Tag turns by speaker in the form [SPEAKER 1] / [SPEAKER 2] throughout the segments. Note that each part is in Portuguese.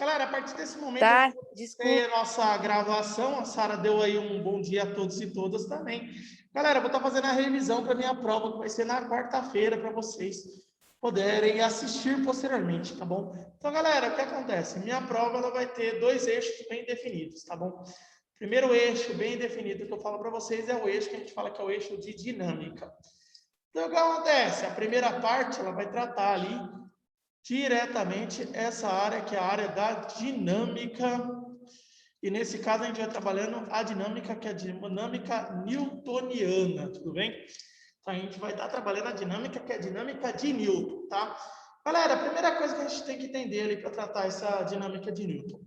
[SPEAKER 1] Galera, a partir desse momento, a
[SPEAKER 2] Tá?
[SPEAKER 1] gente vai ter
[SPEAKER 2] Desculpa.
[SPEAKER 1] a nossa gravação. A Sara deu aí um bom dia a todos e todas também. Galera, eu vou estar fazendo a revisão para minha prova, que vai ser na quarta-feira, para vocês poderem assistir posteriormente, tá bom? Então, galera, o que acontece? Minha prova ela vai ter dois eixos bem definidos, tá bom? Primeiro eixo bem definido que eu falo para vocês é o eixo que a gente fala que é o eixo de dinâmica. Então, o que acontece? A primeira parte ela vai tratar ali diretamente essa área que é a área da dinâmica. E nesse caso a gente vai trabalhando a dinâmica que é a dinâmica newtoniana, tudo bem? Então a gente vai estar trabalhando a dinâmica que é a dinâmica de Newton, tá? Galera, a primeira coisa que a gente tem que entender ali para tratar essa dinâmica de Newton.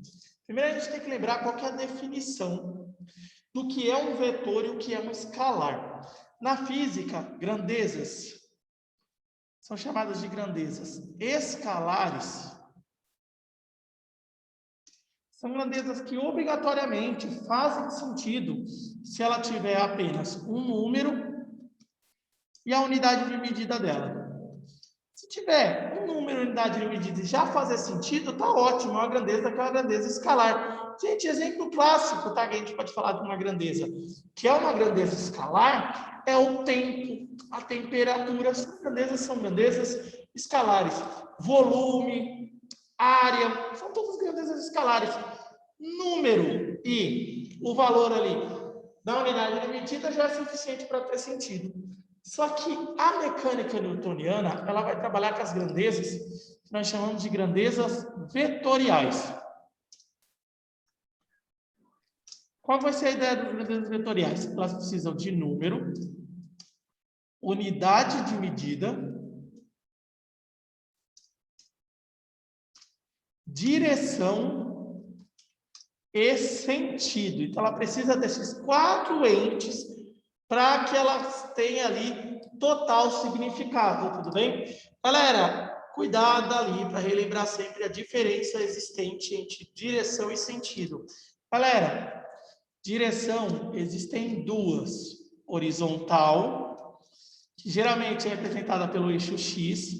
[SPEAKER 1] Primeiro a gente tem que lembrar qual que é a definição do que é um vetor e o que é um escalar. Na física, grandezas são chamadas de grandezas escalares. São grandezas que obrigatoriamente fazem sentido se ela tiver apenas um número e a unidade de medida dela. Se tiver um número e unidade de medida e já fazer sentido, tá ótimo, é uma grandeza que é uma grandeza escalar. Gente, exemplo clássico, tá? Que a gente pode falar de uma grandeza que é uma grandeza escalar, é o tempo, a temperatura. São grandezas escalares. Volume, área, são todas grandezas escalares. Número e o valor ali da unidade de medida já é suficiente para ter sentido. Só que a mecânica newtoniana, ela vai trabalhar com as grandezas que nós chamamos de grandezas vetoriais. Qual vai ser a ideia das grandezas vetoriais? Elas precisam de número, unidade de medida, direção e sentido. Então, ela precisa desses 4 entes para que ela tenha ali total significado, tudo bem? Galera, cuidado ali para relembrar sempre a diferença existente entre direção e sentido. Galera, direção existem duas: horizontal, que geralmente é representada pelo eixo X,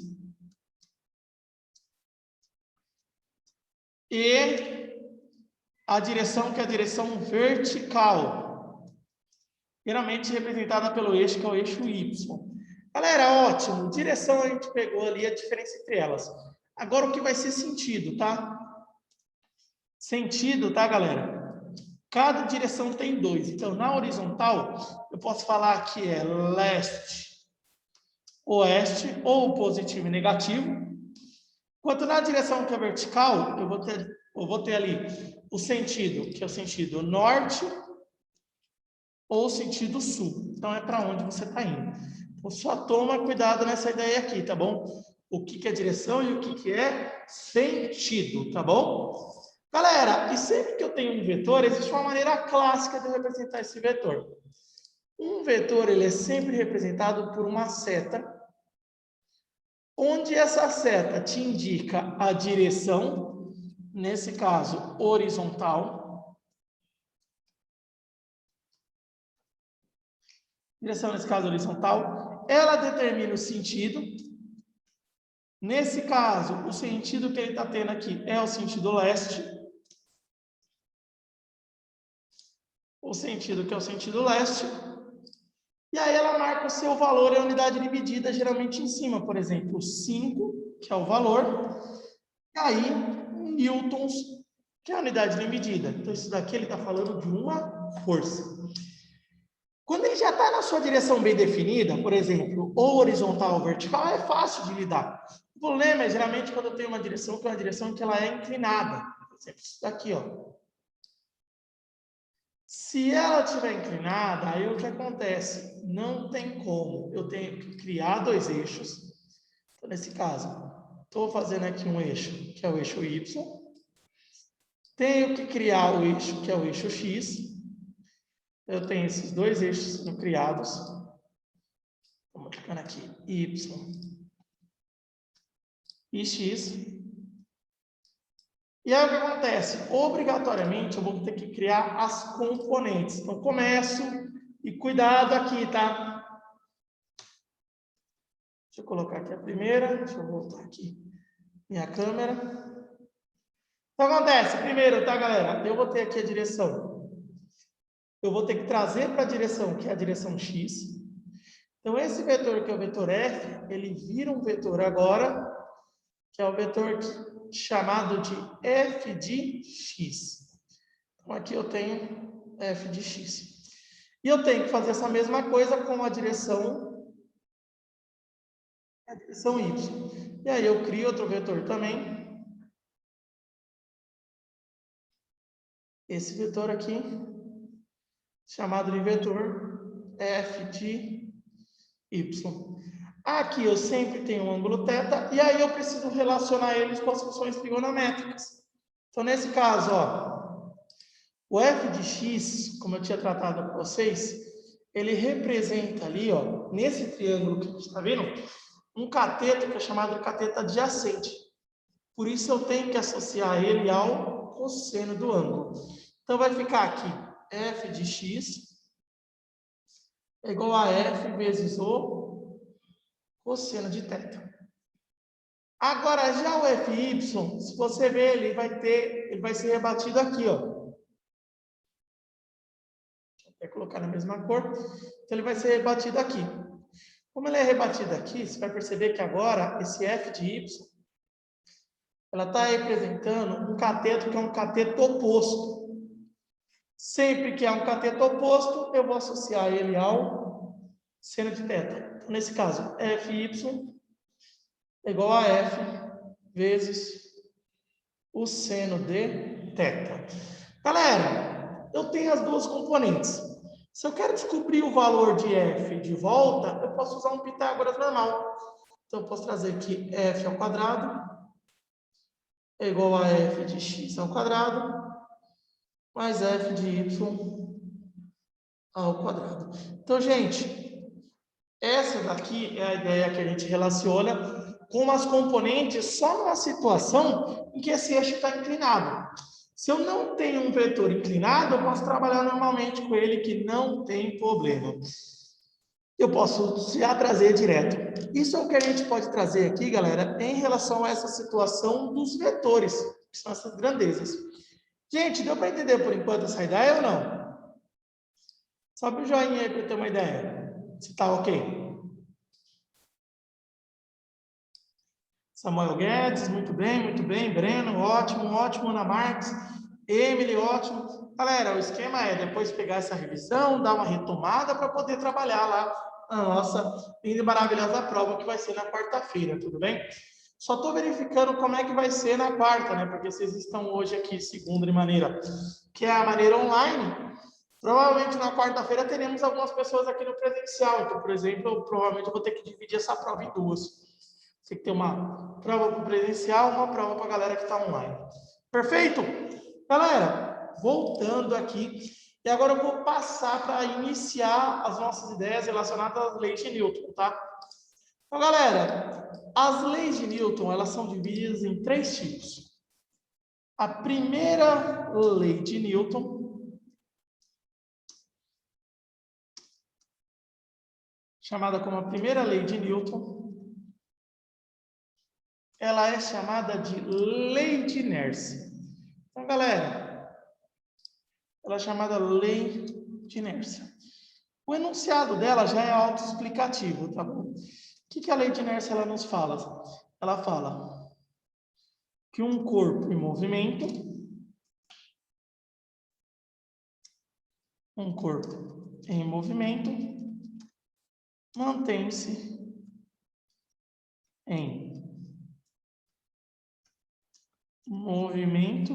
[SPEAKER 1] e a direção que é a direção vertical, geralmente representada pelo eixo que é o eixo Y. Galera, ótimo. Direção a gente pegou ali a diferença entre elas. Agora o que vai ser sentido, tá? Sentido, tá, galera? Cada direção tem 2. Então, na horizontal, eu posso falar que é leste, oeste, ou positivo e negativo. Enquanto na direção que é vertical, eu vou ter ali o sentido, que é o sentido norte, ou sentido sul. Então, é para onde você está indo. Então, só toma cuidado nessa ideia aqui, tá bom? O que é direção e o que é sentido, tá bom? Galera, e sempre que eu tenho um vetor, existe uma maneira clássica de eu representar esse vetor. Um vetor, ele é sempre representado por uma seta, onde essa seta te indica a direção, nesse caso, horizontal. Direção, nesse caso, horizontal. Ela determina o sentido. Nesse caso, o sentido que ele está tendo aqui é o sentido leste. O sentido que é o sentido leste. E aí ela marca o seu valor e a unidade de medida, geralmente em cima. Por exemplo, 5, que é o valor. E aí, newtons, que é a unidade de medida. Então, isso daqui ele está falando de uma força. Quando ele já está na sua direção bem definida, por exemplo, ou horizontal ou vertical, é fácil de lidar. O problema é, geralmente, quando eu tenho uma direção que é uma direção que ela é inclinada. Por exemplo, isso daqui, ó. Se ela estiver inclinada, aí o que acontece? Não tem como. Eu tenho que criar 2 eixos. Então, nesse caso, estou fazendo aqui um eixo, que é o eixo Y. Tenho que criar o eixo, que é o eixo X. Eu tenho esses 2 eixos sendo criados. Vamos clicando aqui, Y e X. E aí o que acontece? Obrigatoriamente eu vou ter que criar as componentes. Então, começo e cuidado aqui, tá? Deixa eu colocar aqui a primeira. Deixa eu voltar aqui minha câmera. Então, acontece, primeiro, tá, galera? Eu vou ter aqui a direção. Eu vou ter que trazer para a direção, que é a direção x. Então, esse vetor, que é o vetor f, ele vira um vetor agora, que é o vetor chamado de f de x. Então, aqui eu tenho f de x. E eu tenho que fazer essa mesma coisa com a direção y. E aí eu crio outro vetor também. Esse vetor aqui, chamado de vetor f de y. Aqui eu sempre tenho um ângulo θ, e aí eu preciso relacionar eles com as funções trigonométricas. Então, nesse caso, ó, o f de x, como eu tinha tratado com vocês, ele representa ali, ó, nesse triângulo que a gente está vendo, um cateto que é chamado de cateto adjacente. Por isso eu tenho que associar ele ao cosseno do ângulo. Então vai ficar aqui f de x é igual a f vezes o cosseno de θ. Agora já o fy, se você ver, ele vai ser rebatido aqui, ó. Deixa eu até colocar na mesma cor. Então ele vai ser rebatido aqui. Como ele é rebatido aqui, você vai perceber que agora esse f de y, ela está representando um cateto que é um cateto oposto. Sempre que há um cateto oposto, eu vou associar ele ao seno de θ. Então, nesse caso, fy é igual a f vezes o seno de θ. Galera, eu tenho as duas componentes. Se eu quero descobrir o valor de f de volta, eu posso usar um Pitágoras normal. Então, eu posso trazer aqui f ao quadrado é igual a f de x ao quadrado mais f de y ao quadrado. Então, gente, essa daqui é a ideia que a gente relaciona com as componentes só numa situação em que esse eixo está inclinado. Se eu não tenho um vetor inclinado, eu posso trabalhar normalmente com ele, que não tem problema. Eu posso já trazer direto. Isso é o que a gente pode trazer aqui, galera, em relação a essa situação dos vetores, que são essas grandezas. Gente, deu para entender por enquanto essa ideia ou não? Sobe o joinha aí para eu ter uma ideia. Se tá ok. Samuel Guedes, muito bem, muito bem. Breno, ótimo, ótimo. Ana Marques, Emily, ótimo. Galera, o esquema é depois pegar essa revisão, dar uma retomada para poder trabalhar lá na nossa linda e maravilhosa prova que vai ser na quarta-feira, tudo bem? Só estou verificando como é que vai ser na quarta, né? Porque vocês estão hoje aqui, segunda de maneira, que é a maneira online. Provavelmente na quarta-feira teremos algumas pessoas aqui no presencial. Então, por exemplo, eu provavelmente vou ter que dividir essa prova em duas. Tem que ter uma prova para o presencial, uma prova para a galera que está online. Perfeito? Galera, voltando aqui. E agora eu vou passar para iniciar as nossas ideias relacionadas às leis de Newton, tá? Então, galera, as leis de Newton, elas são divididas em 3 tipos. A primeira lei de Newton, chamada como a primeira lei de Newton, ela é chamada de lei de inércia. Então, galera, ela é chamada lei de inércia. O enunciado dela já é autoexplicativo, tá bom? O que a lei de inércia ela nos fala? Ela fala que um corpo em movimento, mantém-se em movimento,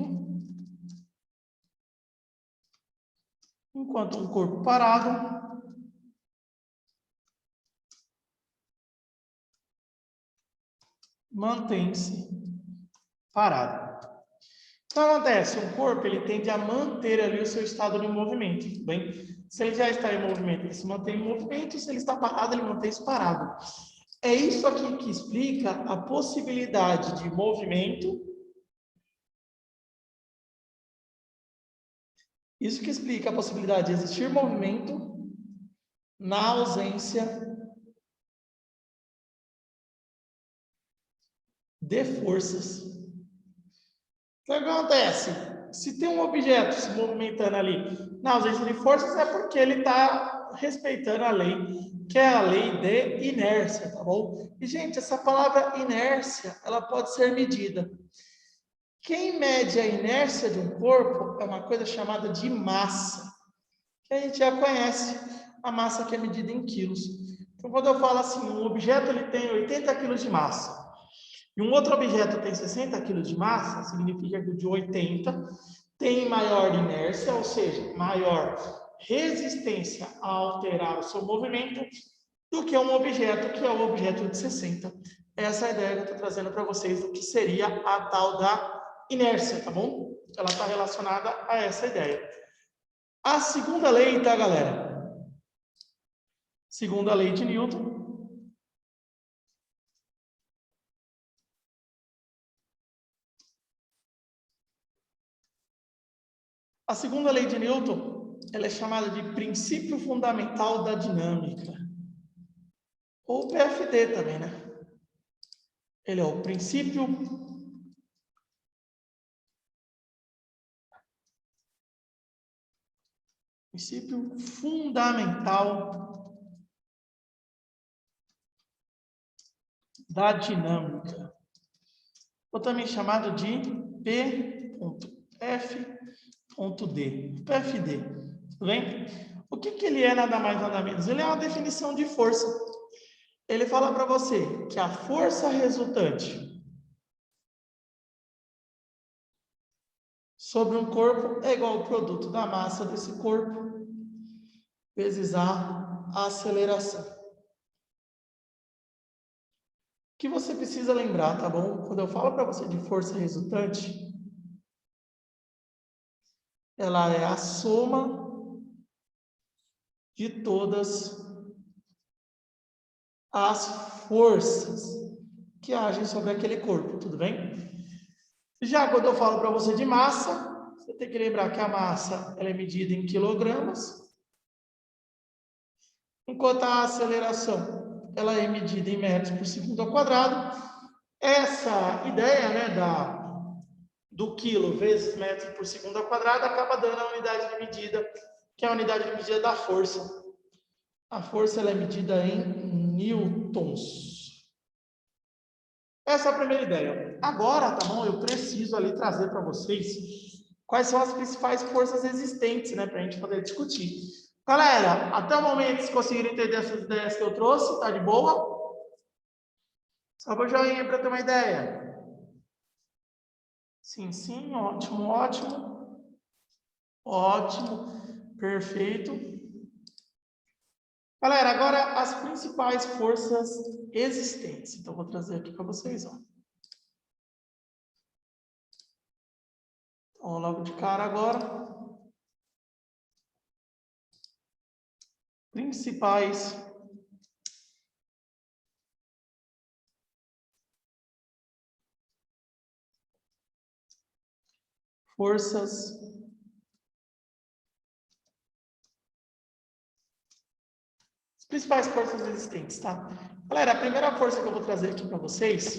[SPEAKER 1] enquanto um corpo parado mantém-se parado. Então, acontece, um corpo ele tende a manter ali o seu estado de movimento, tudo bem? Se ele já está em movimento, ele se mantém em movimento, se ele está parado, ele mantém-se parado. É isso aqui que explica a possibilidade de movimento. Isso que explica a possibilidade de existir movimento na ausência de forças que acontece? Se tem um objeto se movimentando ali na ausência de forças, é porque ele está respeitando a lei, que é a lei de inércia, tá bom? E, gente, essa palavra inércia, ela pode ser medida. Quem mede a inércia de um corpo é uma coisa chamada de massa, que a gente já conhece, a massa que é medida em quilos. Então, quando eu falo assim, um objeto ele tem 80 quilos de massa, e um outro objeto tem 60 quilos de massa, significa que o de 80 tem maior inércia, ou seja, maior resistência a alterar o seu movimento, do que um objeto que é o objeto de 60. Essa é a ideia que eu estou trazendo para vocês do que seria a tal da inércia, tá bom? Ela está relacionada a essa ideia. A segunda lei, tá, galera? Segunda lei de Newton. A segunda lei de Newton, ela é chamada de princípio fundamental da dinâmica. Ou PFD também, né? Ele é o princípio fundamental da dinâmica, ou também chamado de P.F.D. PFD, tudo bem? O que ele é nada mais nada menos? Ele é uma definição de força. Ele fala para você que a força resultante sobre um corpo é igual ao produto da massa desse corpo vezes a aceleração. O que você precisa lembrar, tá bom? Quando eu falo para você de força resultante, ela é a soma de todas as forças que agem sobre aquele corpo, tudo bem? Já quando eu falo para você de massa, você tem que lembrar que a massa ela é medida em quilogramas, enquanto a aceleração ela é medida em metros por segundo ao quadrado. Essa ideia, né, do quilo vezes metro por segundo ao quadrado acaba dando a unidade de medida, que é a unidade de medida da força. A força ela é medida em newtons. Essa é a primeira ideia. Agora, tá bom? Eu preciso ali trazer para vocês quais são as principais forças existentes, né, para a gente poder discutir. Galera, até o momento, vocês conseguiram entender essas ideias que eu trouxe? Tá de boa? Só para o joinha para ter uma ideia. Sim, sim, ótimo, ótimo. Ótimo, perfeito. Galera, agora as principais forças existentes. Então, vou trazer aqui para vocês, ó. Então, logo de cara agora. Principais forças principais forças existentes, tá? Galera, a primeira força que eu vou trazer aqui para vocês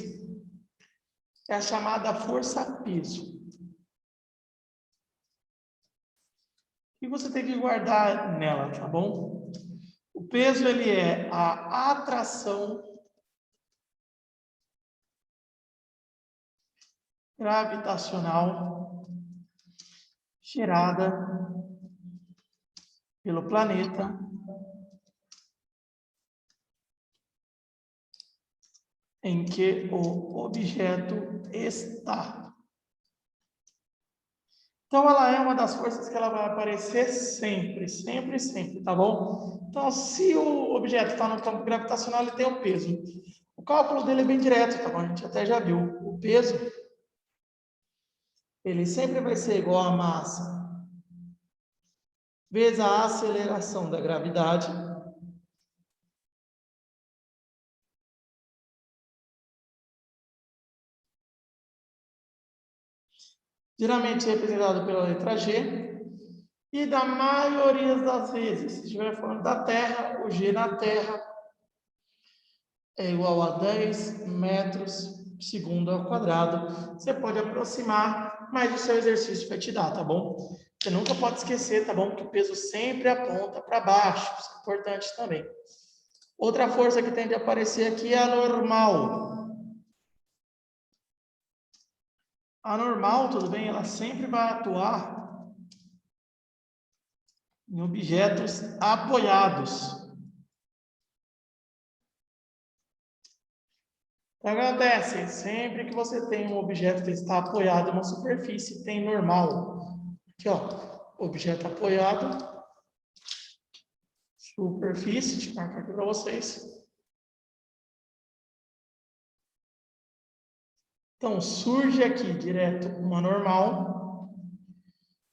[SPEAKER 1] é a chamada força peso. E você tem que guardar nela, tá bom? O peso, ele é a atração gravitacional gerada pelo planeta em que o objeto está. Então, ela é uma das forças que ela vai aparecer sempre, sempre, sempre, tá bom? Então, se o objeto está no campo gravitacional, ele tem um peso. O cálculo dele é bem direto, tá bom? A gente até já viu. O peso, ele sempre vai ser igual a massa vezes a aceleração da gravidade geralmente representado pela letra G, e da maioria das vezes, se estiver falando da Terra, o G na Terra é igual a 10 metros segundo ao quadrado. Você pode aproximar mais o seu exercício vai te dar, tá bom? Você nunca pode esquecer, tá bom? Que o peso sempre aponta para baixo. Isso é importante também. Outra força que tende a aparecer aqui é a normal. A normal, tudo bem? Ela sempre vai atuar em objetos apoiados. O que acontece? Sempre que você tem um objeto que está apoiado em uma superfície, tem normal. Aqui, ó, objeto apoiado, superfície, deixa eu marcar aqui para vocês. Então, surge aqui direto uma normal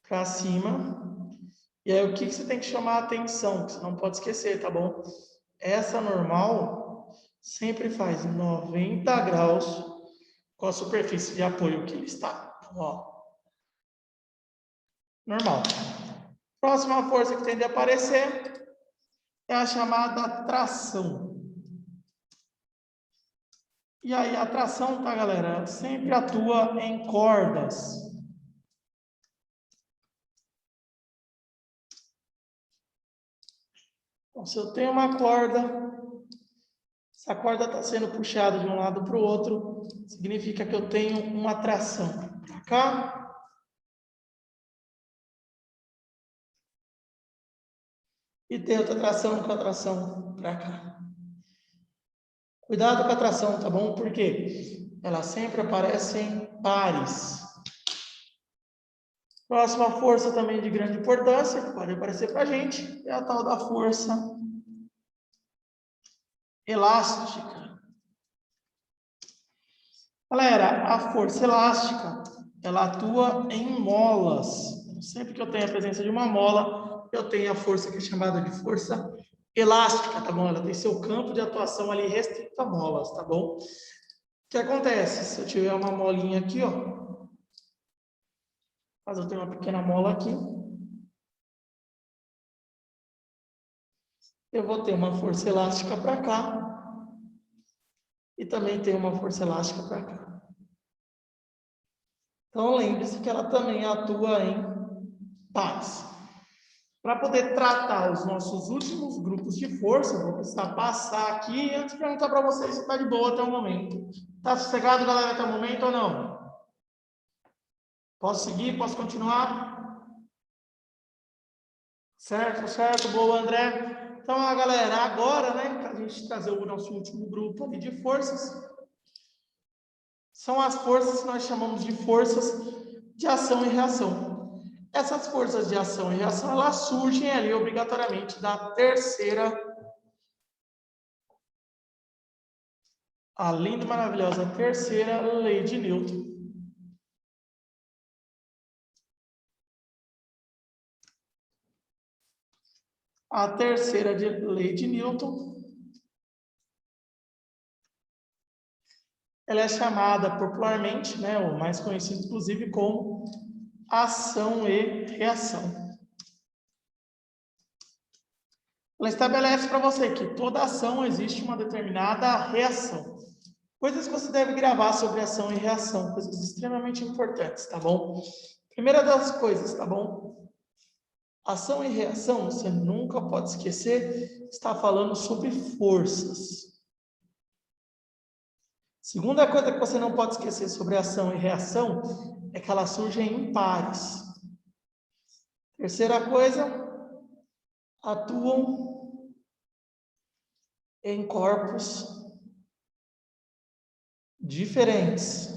[SPEAKER 1] para cima. E aí, o que você tem que chamar a atenção? Que você não pode esquecer, tá bom? Essa normal sempre faz 90 graus com a superfície de apoio que ele está. Ó. Normal. Próxima força que tende a aparecer é a chamada tração. E aí, a tração, tá, galera? Sempre atua em cordas. Então, se eu tenho uma corda, essa corda está sendo puxada de um lado para o outro, significa que eu tenho uma tração para cá. E tem outra tração com a tração para cá. Cuidado com a tração, tá bom? Porque ela sempre aparece em pares. Próxima força também de grande importância, que pode aparecer para a gente, é a tal da força elástica. Galera, a força elástica, ela atua em molas. Sempre que eu tenho a presença de uma mola, eu tenho a força que é chamada de força elástica, tá bom? Ela tem seu campo de atuação ali restrito a molas, tá bom? O que acontece? Se eu tiver uma molinha aqui, ó, mas eu tenho uma pequena mola aqui, eu vou ter uma força elástica para cá e também tenho uma força elástica para cá. Então, lembre-se que ela também atua em pares. Para poder tratar os nossos últimos grupos de força, eu vou precisar passar aqui antes de perguntar para vocês se está de boa até o momento. Está sossegado, galera, até o momento ou não? Posso seguir? Posso continuar? Certo, certo. Boa, André. Então, galera, agora, né, para a gente trazer o nosso último grupo ali de forças, são as forças que nós chamamos de forças de ação e reação. Essas forças de ação e reação, elas surgem ali obrigatoriamente da terceira, a linda e maravilhosa terceira lei de Newton. A terceira lei de Newton, ela é chamada popularmente, né, ou mais conhecida inclusive como ação e reação. Ela estabelece para você que toda ação existe uma determinada reação. Coisas que você deve gravar sobre ação e reação, coisas extremamente importantes, tá bom? Primeira das coisas, tá bom? Ação e reação, você nunca pode esquecer, está falando sobre forças. Segunda coisa que você não pode esquecer sobre ação e reação é que elas surgem em pares. Terceira coisa, atuam em corpos diferentes.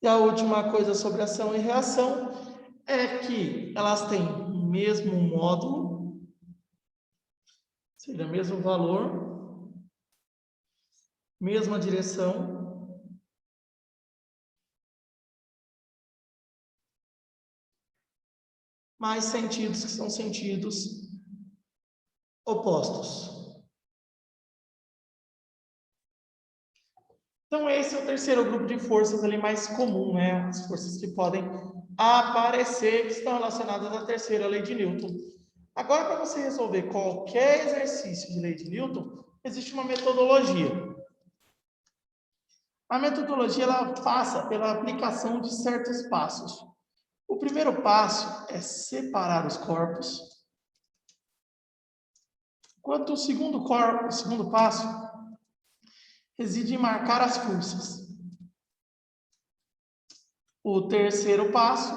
[SPEAKER 1] E a última coisa sobre ação e reação é que elas têm o mesmo módulo, ou seja, mesmo valor, mesma direção, mas sentidos que são sentidos opostos. Então, esse é o terceiro grupo de forças ali mais comum, né? As forças que podem aparecer, que estão relacionadas à terceira lei de Newton. Agora, para você resolver qualquer exercício de lei de Newton, existe uma metodologia. A metodologia ela passa pela aplicação de certos passos. O primeiro passo é separar os corpos, enquanto o segundo passo reside em marcar as forças. O terceiro passo,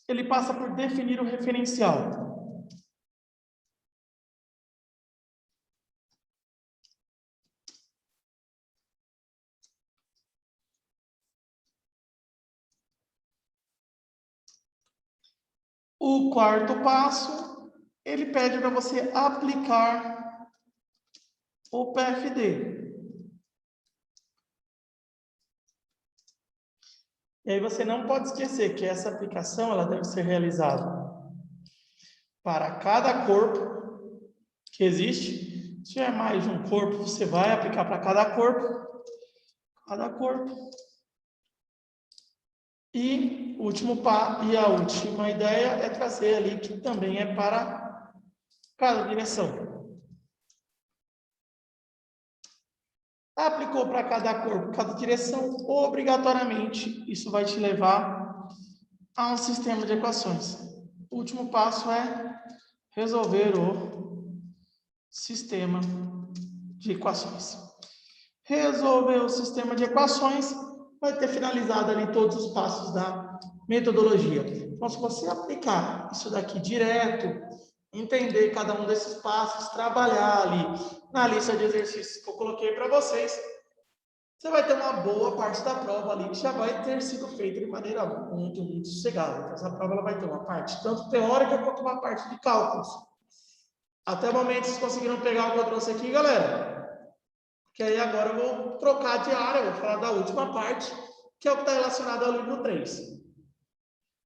[SPEAKER 1] ele passa por definir o referencial. O quarto passo, ele pede para você aplicar o PFD. E aí você não pode esquecer que essa aplicação ela deve ser realizada para cada corpo que existe. Se tiver mais de um corpo, você vai aplicar para cada corpo. E a última ideia é trazer ali que também é para cada direção. Aplicou para cada corpo, cada direção, obrigatoriamente isso vai te levar a um sistema de equações. O último passo é resolver o sistema de equações. Resolver o sistema de equações vai ter finalizado ali todos os passos da metodologia. Então, se você aplicar isso daqui direto, entender cada um desses passos, trabalhar ali na lista de exercícios que eu coloquei para vocês, você vai ter uma boa parte da prova ali que já vai ter sido feita de maneira muito sossegada. Então, essa prova ela vai ter uma parte tanto teórica quanto uma parte de cálculos. Até o momento, vocês conseguiram pegar o que eu trouxe aqui, galera? Que aí agora eu vou trocar de área, eu vou falar da última parte, que é o que está relacionado ao livro 3.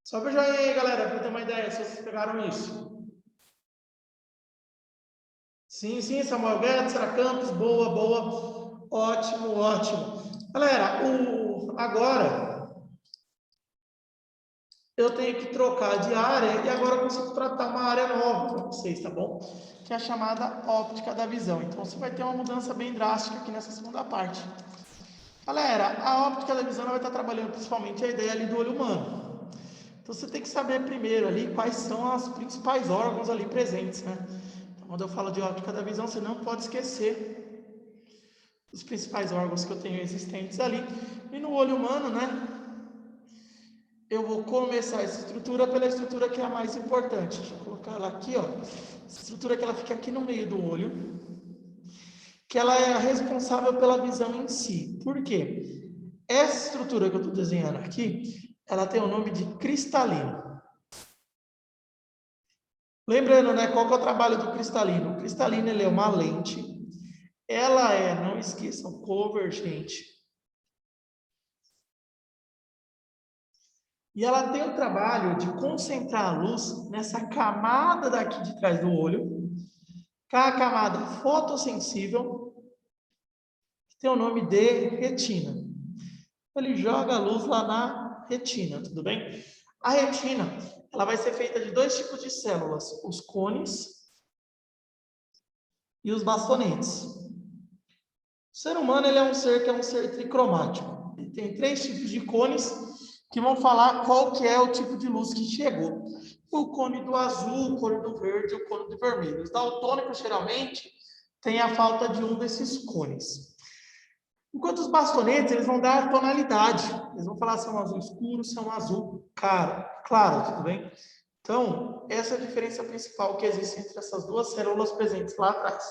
[SPEAKER 1] Só para o joinha aí, galera, para ter uma ideia, se vocês pegaram isso. Sim, Samuel Guedes, Sara Campos, boa. Ótimo. Galera, agora eu tenho que trocar de área e agora eu consigo tratar uma área nova para vocês, tá bom? Que é a chamada óptica da visão. Então, você vai ter uma mudança bem drástica aqui nessa segunda parte. Galera, a óptica da visão vai estar trabalhando principalmente a ideia ali do olho humano. Então, você tem que saber primeiro ali quais são os principais órgãos ali presentes, né? Então, quando eu falo de óptica da visão, você não pode esquecer os principais órgãos que eu tenho existentes ali. E no olho humano, né? Eu vou começar essa estrutura pela estrutura que é a mais importante. Deixa eu colocar ela aqui, ó. Essa estrutura que ela fica aqui no meio do olho, que ela é a responsável pela visão em si. Por quê? Essa estrutura que eu estou desenhando aqui, ela tem o nome de cristalino. Lembrando, né, qual que é o trabalho do cristalino? O cristalino, ele é uma lente. Ela é, não esqueçam, convergente. E ela tem o trabalho de concentrar a luz nessa camada daqui de trás do olho, que é a camada fotossensível, que tem o nome de retina. Ele joga a luz lá na retina, tudo bem? A retina, ela vai ser feita de dois tipos de células, os cones e os bastonetes. O ser humano, ele é um ser que é um ser tricromático. Ele tem 3 tipos de cones que vão falar qual que é o tipo de luz que chegou. O cone do azul, o cone do verde e o cone do vermelho. Os daltônicos, geralmente, têm a falta de um desses cones. Enquanto os bastonetes, eles vão dar a tonalidade. Eles vão falar se é um azul escuro, se é um azul claro, tudo bem? Então, essa é a diferença principal que existe entre essas duas células presentes lá atrás.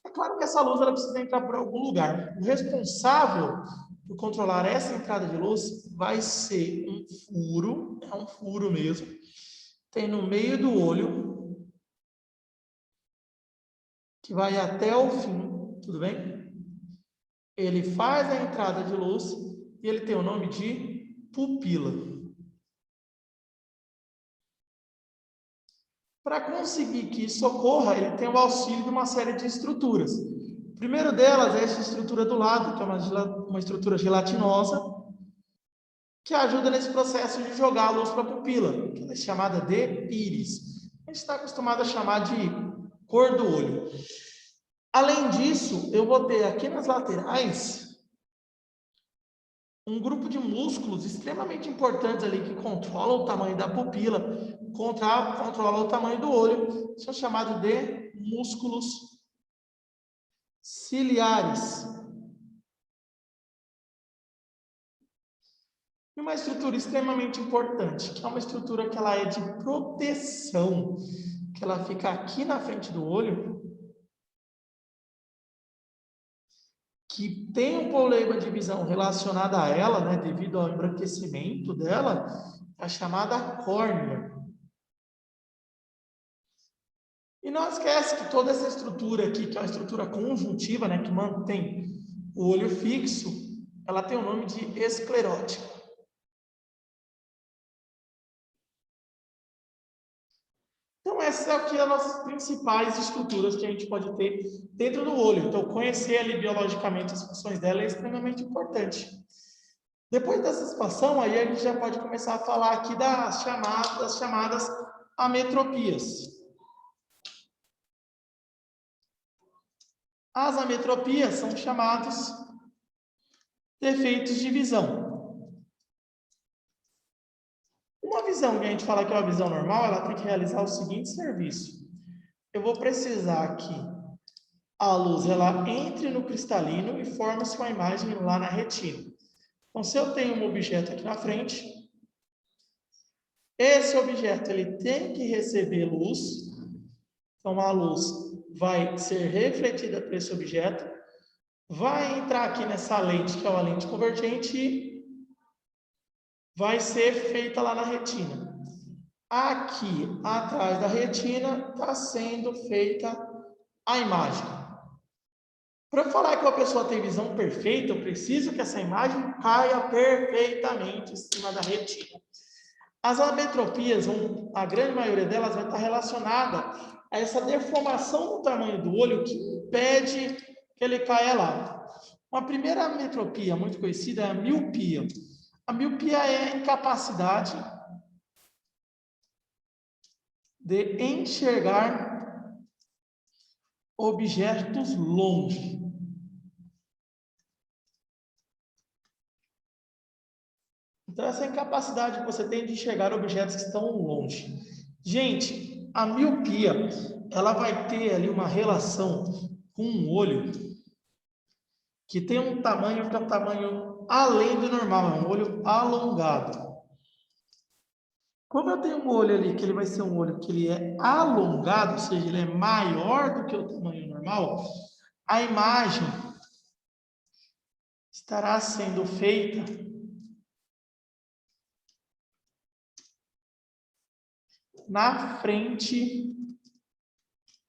[SPEAKER 1] É claro que essa luz ela precisa entrar por algum lugar. O responsável por controlar essa entrada de luz vai ser um furo, é um furo mesmo, tem no meio do olho, que vai até o fim, tudo bem? Ele faz a entrada de luz e ele tem o nome de pupila. Para conseguir que isso ocorra, ele tem o auxílio de uma série de estruturas. O primeiro delas é essa estrutura do lado, que é uma estrutura gelatinosa, que ajuda nesse processo de jogar a luz para a pupila, que é chamada de íris. A gente está acostumado a chamar de cor do olho. Além disso, eu vou ter aqui nas laterais um grupo de músculos extremamente importantes ali que controlam o tamanho da pupila, controlam o tamanho do olho, são chamados de músculos ciliares. E uma estrutura extremamente importante, que é uma estrutura que ela é de proteção, que ela fica aqui na frente do olho, que tem um problema de visão relacionado a ela, né, devido ao embranquecimento dela, a chamada córnea. E não esquece que toda essa estrutura aqui, que é uma estrutura conjuntiva, né, que mantém o olho fixo, ela tem o nome de esclerótica. Então, essas aqui são as nossas principais estruturas que a gente pode ter dentro do olho. Então, conhecer ali biologicamente as funções dela é extremamente importante. Depois dessa situação, aí a gente já pode começar a falar aqui das chamadas ametropias. As ametropias são chamados defeitos de visão. Uma visão que a gente fala que é uma visão normal, ela tem que realizar o seguinte serviço. Eu vou precisar que a luz ela entre no cristalino e forme-se uma imagem lá na retina. Então, se eu tenho um objeto aqui na frente, esse objeto ele tem que receber luz. Então, a luz vai ser refletida por esse objeto, vai entrar aqui nessa lente, que é uma lente convergente, e vai ser feita lá na retina. Aqui, atrás da retina, está sendo feita a imagem. Para eu falar que uma pessoa tem visão perfeita, eu preciso que essa imagem caia perfeitamente em cima da retina. As ametropias, a grande maioria delas vai estar relacionada a essa deformação do tamanho do olho que impede que ele caia lá. Uma primeira ametropia muito conhecida é a miopia. A miopia é a incapacidade de enxergar objetos longe. Então, essa incapacidade que você tem de enxergar objetos que estão longe. Gente, a miopia, ela vai ter ali uma relação com um olho que tem um tamanho que é um tamanho além do normal, é um olho alongado. Como eu tenho um olho ali que ele vai ser um olho que ele é alongado, ou seja, ele é maior do que o tamanho normal, a imagem estará sendo feita na frente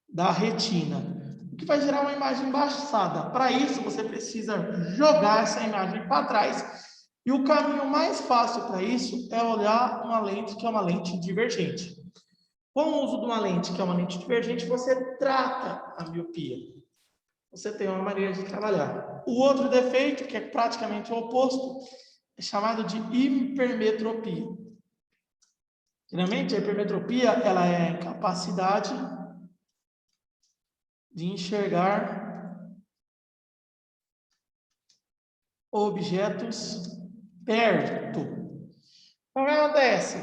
[SPEAKER 1] da retina, o que vai gerar uma imagem embaçada. Para isso, você precisa jogar essa imagem para trás. E o caminho mais fácil para isso é olhar uma lente que é uma lente divergente. Com o uso de uma lente que é uma lente divergente, você trata a miopia. Você tem uma maneira de trabalhar. O outro defeito, que é praticamente o oposto, é chamado de hipermetropia. Geralmente, a hipermetropia ela é a incapacidade de enxergar objetos perto. Então, o que acontece?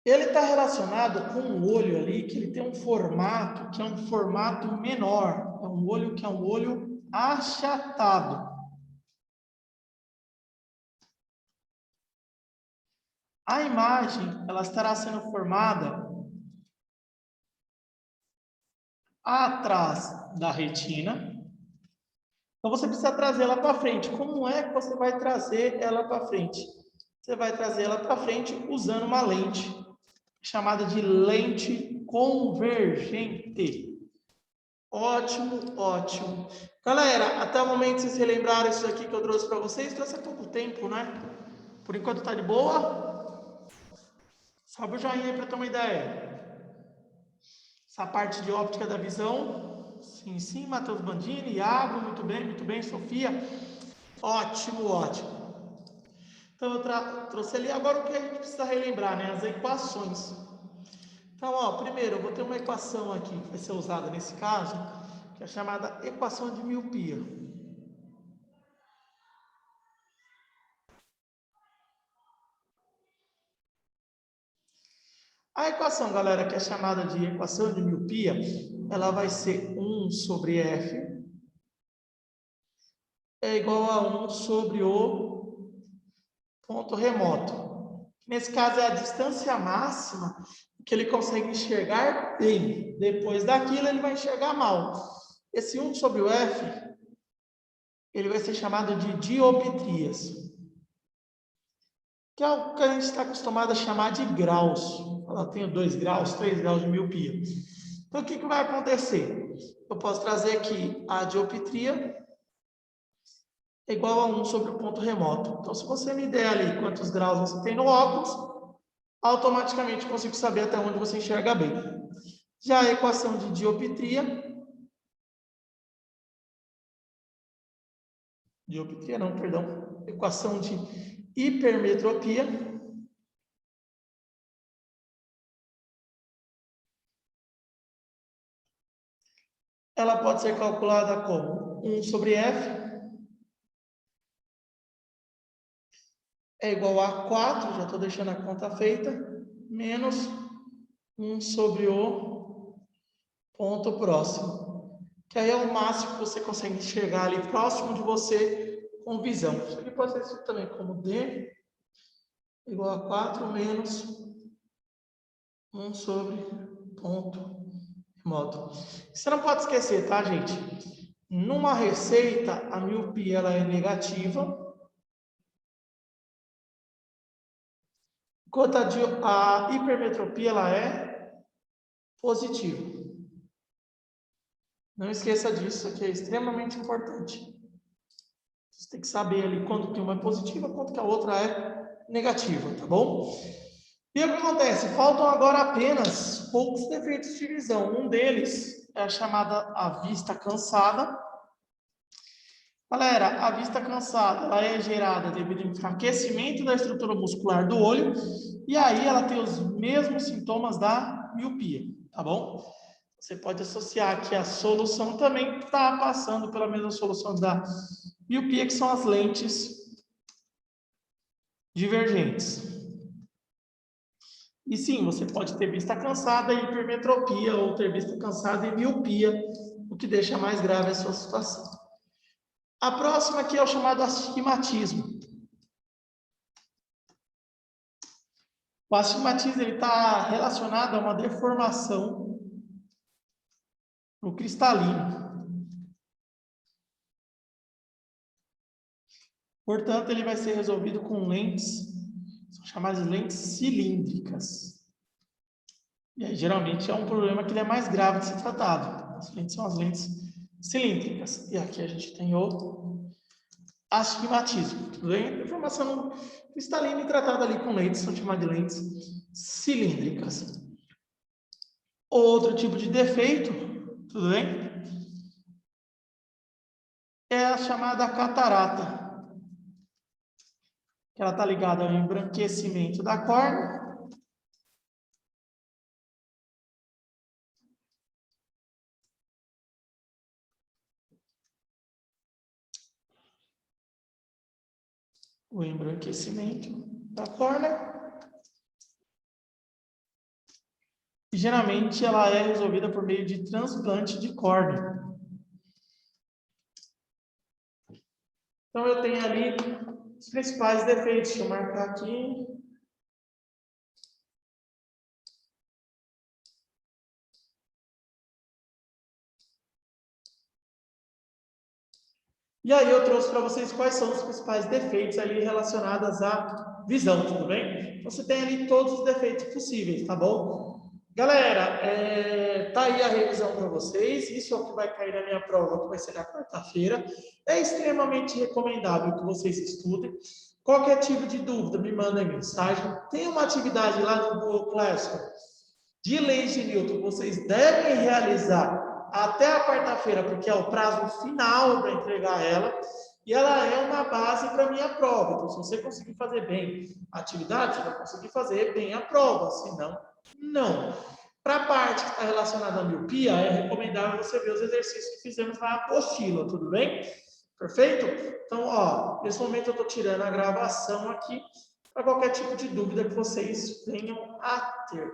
[SPEAKER 1] Ele está relacionado com um olho ali que ele tem um formato que é um formato menor. É um olho que é um olho achatado. A imagem ela estará sendo formada atrás da retina. Então você precisa trazer ela para frente. Como é que você vai trazer ela para frente? Você vai trazer ela para frente usando uma lente chamada de lente convergente. Ótimo, ótimo. Galera, até o momento vocês relembraram isso aqui que eu trouxe para vocês? Trouxe há pouco tempo, né? Por enquanto tá de boa? Sobe o joinha aí para ter uma ideia. Essa parte de óptica da visão. Sim, sim, Matheus Bandini, Iago, muito bem, Sofia. Ótimo, ótimo. Então eu trouxe ali agora o que a gente precisa relembrar, né? As equações. Então, ó, primeiro eu vou ter uma equação aqui que vai ser usada nesse caso, que é a chamada equação de miopia. A equação, galera, que é chamada de equação de miopia, ela vai ser 1 sobre F é igual a 1 sobre o ponto remoto. Nesse caso, é a distância máxima que ele consegue enxergar bem. Depois daquilo, ele vai enxergar mal. Esse 1 sobre o F, ele vai ser chamado de dioptrias, que é o que a gente está acostumado a chamar de graus. Eu tenho 2 graus, 3 graus de miopia. Então, o que vai acontecer? Eu posso trazer aqui a dioptria é igual a 1 sobre o ponto remoto. Então, se você me der ali quantos graus você tem no óculos, automaticamente eu consigo saber até onde você enxerga bem. Já a equação de dioptria não, perdão. Equação de hipermetropia ela pode ser calculada como 1 sobre F é igual a 4, já estou deixando a conta feita, menos 1 sobre o ponto próximo, que aí é o máximo que você consegue enxergar ali próximo de você com visão. Isso aqui pode ser escrito também como D igual a 4 menos 1 sobre ponto remoto. Você não pode esquecer, tá, gente? Numa receita, a miopia ela é negativa, enquanto a hipermetropia ela é positiva. Não esqueça disso, que é extremamente importante. Você tem que saber ali quando que uma é positiva, quando que a outra é negativa, tá bom? E o que acontece? Faltam agora apenas poucos defeitos de visão. Um deles é a chamada a vista cansada. Galera, a vista cansada ela é gerada devido ao enfraquecimento da estrutura muscular do olho e aí ela tem os mesmos sintomas da miopia, tá bom? Você pode associar que a solução também está passando pela mesma solução da miopia, que são as lentes divergentes. E sim, você pode ter vista cansada e hipermetropia ou ter vista cansada e miopia, o que deixa mais grave a sua situação. A próxima aqui é o chamado astigmatismo. O astigmatismo está relacionado a uma deformação no cristalino. Portanto, ele vai ser resolvido com lentes, são chamadas de lentes cilíndricas. E aí, geralmente, é um problema que ele é mais grave de ser tratado. As lentes são as lentes cilíndricas. E aqui a gente tem o astigmatismo, tudo bem? Deformação cristalina e tratada ali com lentes, são chamadas de lentes cilíndricas. Outro tipo de defeito, tudo bem? É a chamada catarata. Ela está ligada ao embranquecimento da córnea. O embranquecimento da córnea. E, geralmente, ela é resolvida por meio de transplante de córnea. Então, eu tenho ali os principais defeitos. Deixa eu marcar aqui. E aí eu trouxe para vocês quais são os principais defeitos ali relacionados à visão, tudo bem? Você tem ali todos os defeitos possíveis, tá bom? Galera, tá aí a revisão para vocês. Isso é o que vai cair na minha prova, que vai ser na quarta-feira. É extremamente recomendável que vocês estudem. Qualquer tipo de dúvida, me mandem mensagem. Tem uma atividade lá no Google Classroom de leis de Newton que vocês devem realizar até a quarta-feira, porque é o prazo final para entregar ela, e ela é uma base para a minha prova. Então, se você conseguir fazer bem a atividade, você vai conseguir fazer bem a prova, senão, não. Para a parte que está relacionada à miopia, é recomendável você ver os exercícios que fizemos na apostila, tudo bem? Perfeito? Então, ó, nesse momento eu estou tirando a gravação aqui para qualquer tipo de dúvida que vocês venham a ter.